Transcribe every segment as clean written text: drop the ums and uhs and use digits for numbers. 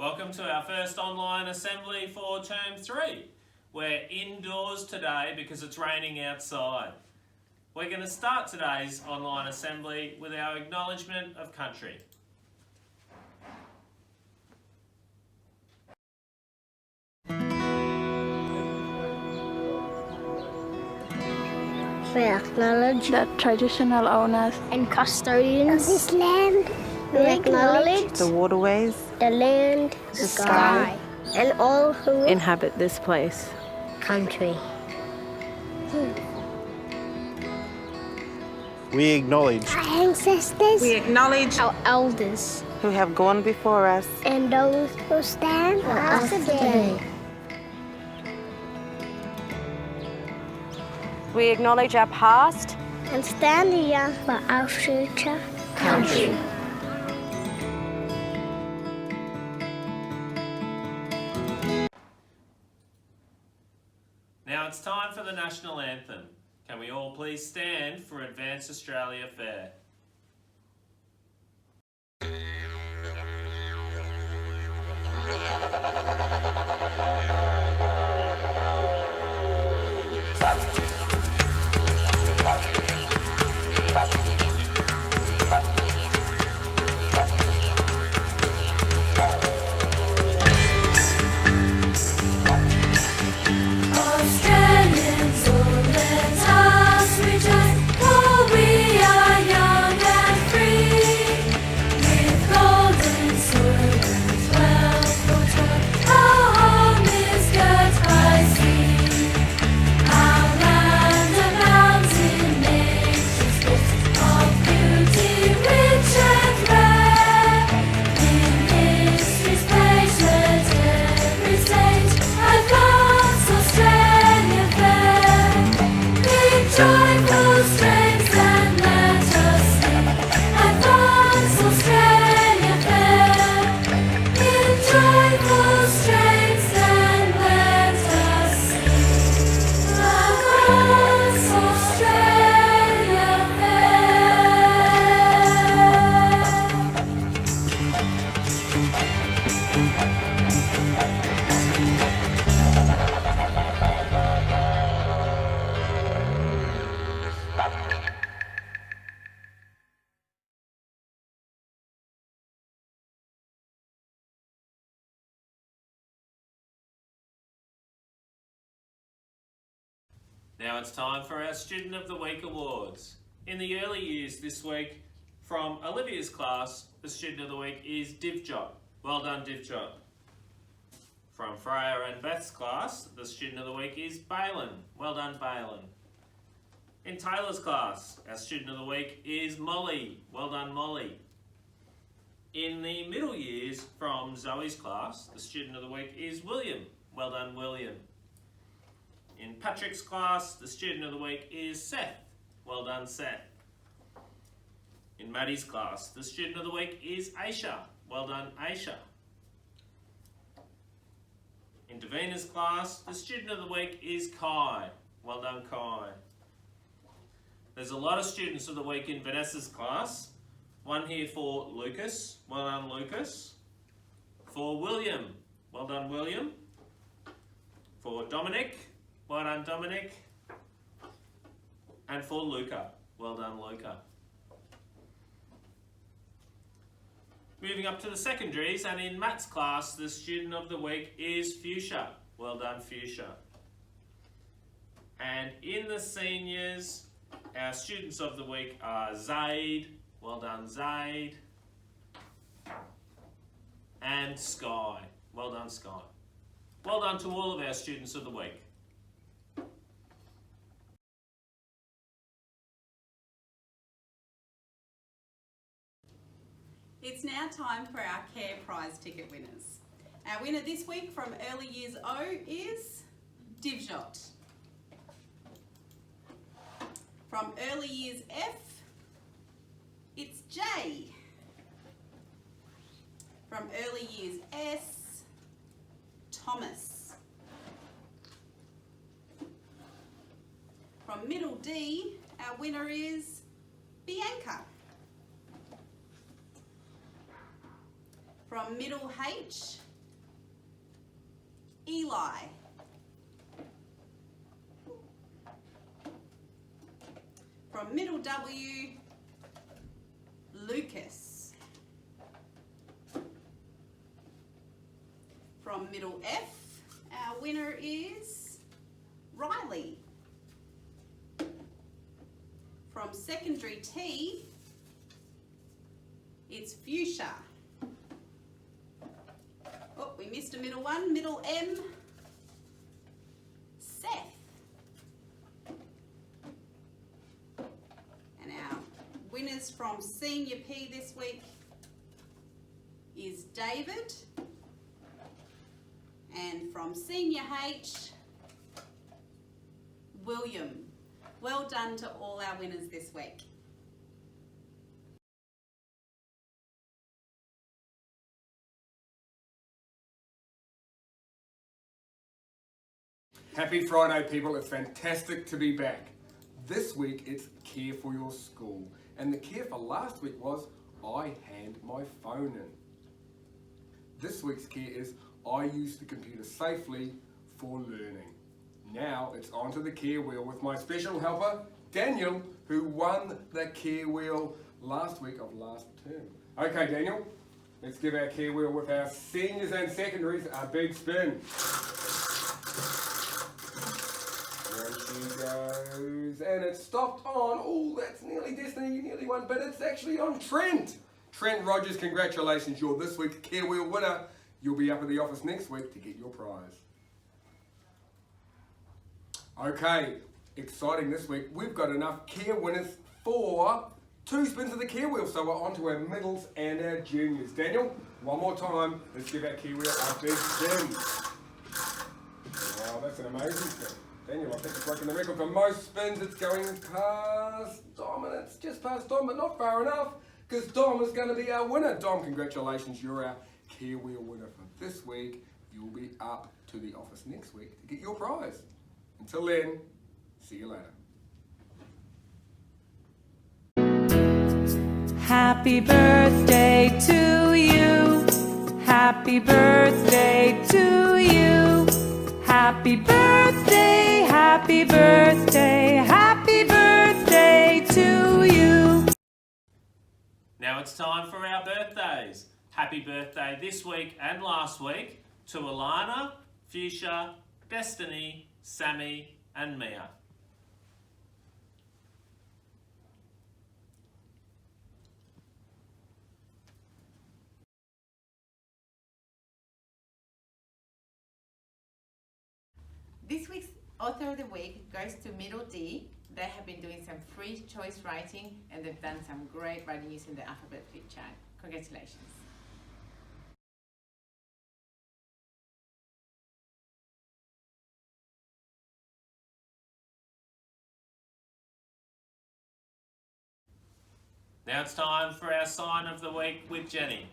Welcome to our first online assembly for Term 3. We're indoors today because it's raining outside. We're going to start today's online assembly with our acknowledgement of country. We acknowledge the traditional owners and custodians of this land. We acknowledge the waterways, the land, the sky, and all who inhabit this place. country. We acknowledge Our ancestors, We acknowledge our elders, who have gone before us. and those who stand for us today. We acknowledge our past And stand here for our future country. Now it's time for the National Anthem. Can we all please stand for Advance Australia Fair? Australians, oh let us rejoice, for we are young and free. With golden sword and wealth for joy, our home is girt by sea. Our land abounds in nature's gifts of beauty rich and rare. In history's page let every stage advance Australia fair. Big joyful strains and let us sing. Advance Australia fair. In joyful strains and let us sing. Advance Australia fair. Now it's time for our Student of the Week Awards. In the early years this week, from Olivia's class, the Student of the Week is Divjot. Well done, Divjot. From Freya and Beth's class, the Student of the Week is Balin. Well done, Balin. In Taylor's class, our Student of the Week is Molly. Well done, Molly. In the middle years, from Zoe's class, the Student of the Week is William. Well done, William. In Patrick's class, the Student of the Week is Seth. Well done, Seth. In Maddie's class, the Student of the Week is Aisha. Well done, Aisha. In Davina's class, the Student of the Week is Kai. Well done, Kai. There's a lot of Students of the Week in Vanessa's class. One here for Lucas. Well done, Lucas. For William. Well done, William. For Dominic. Well done, Dominic. And for Luca. Well done, Luca. Moving up to the secondaries, and in Matt's class, the Student of the Week is Fuchsia. Well done, Fuchsia. And in the seniors, our Students of the Week are Zaid. Well done, Zaid. And Sky. Well done, Sky. Well done to all of our Students of the Week. It's now time for our Care Prize ticket winners. Our winner this week from Early Years O is Divjot. From Early Years F, it's Jay. From Early Years S, Thomas. From Middle D, our winner is Bianca. From Middle H, Eli. From middle W, Lucas. From middle F, our winner is Riley. From secondary T, it's Fuchsia. Oh, we missed a middle one. Middle M, Seth. And our winners from senior P this week is David. And from senior H, William. Well done to all our winners this week. Happy Friday, people. It's fantastic to be back. This week it's Care for Your School. And the care for last week was I hand my phone in. This week's care is I use the computer safely for learning. Now it's on to the care wheel with my special helper, Daniel, who won the care wheel last week of last term. Okay, Daniel, let's give our care wheel with our seniors and secondaries a big spin. There she goes. And it stopped on, oh, that's nearly Destiny, you nearly won, but it's actually on Trent. Trent Rogers, congratulations, you're this week's care wheel winner. You'll be up at the office next week to get your prize. Okay, exciting this week. We've got enough care winners for 2 spins of the care wheel. So we're on to our middles and our juniors. Daniel, one more time. Let's give our care wheel a big spin. Wow, that's an amazing spin. Daniel, I think it's breaking the record for most spins. It's going past Dom, and it's just past Dom, but not far enough, because Dom is going to be our winner. Dom, congratulations. You're our care wheel winner for this week. You'll be up to the office next week to get your prize. Until then, see you later. Happy birthday to you. Happy birthday to you. Happy birthday, happy birthday, happy birthday to you. Now it's time for our birthdays. Happy birthday this week and last week to Alana, Fuchsia, Destiny, Sammy and Mia. This week's Author of the Week goes to Middle D. They have been doing some free choice writing and they've done some great writing using the alphabet flip chart. Congratulations. Now it's time for our sign of the week with Jenny.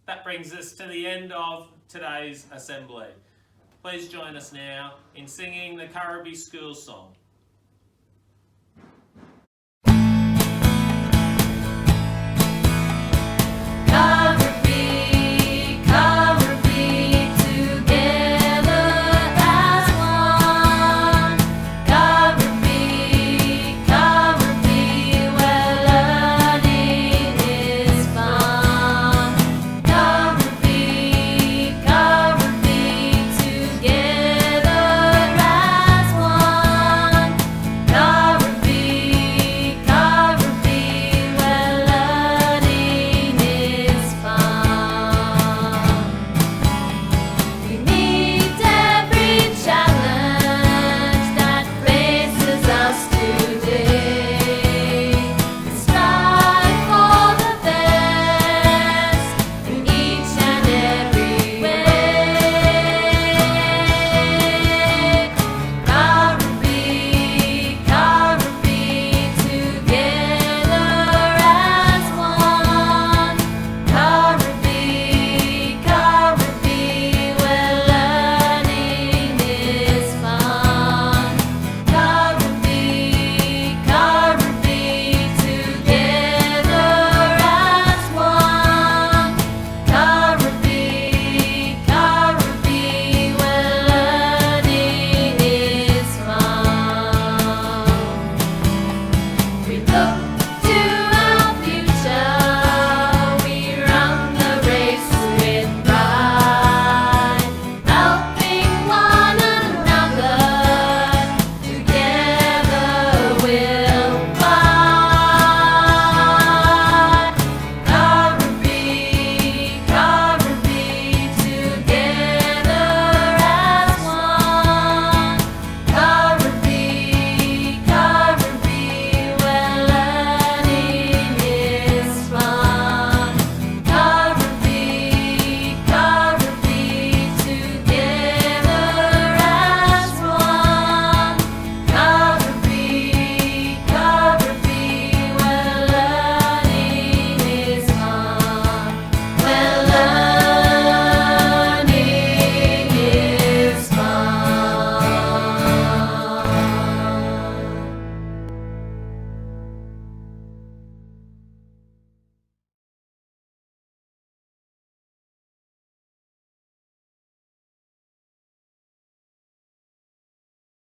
That brings us to the end of today's assembly. Please join us now in singing the Currabee School song.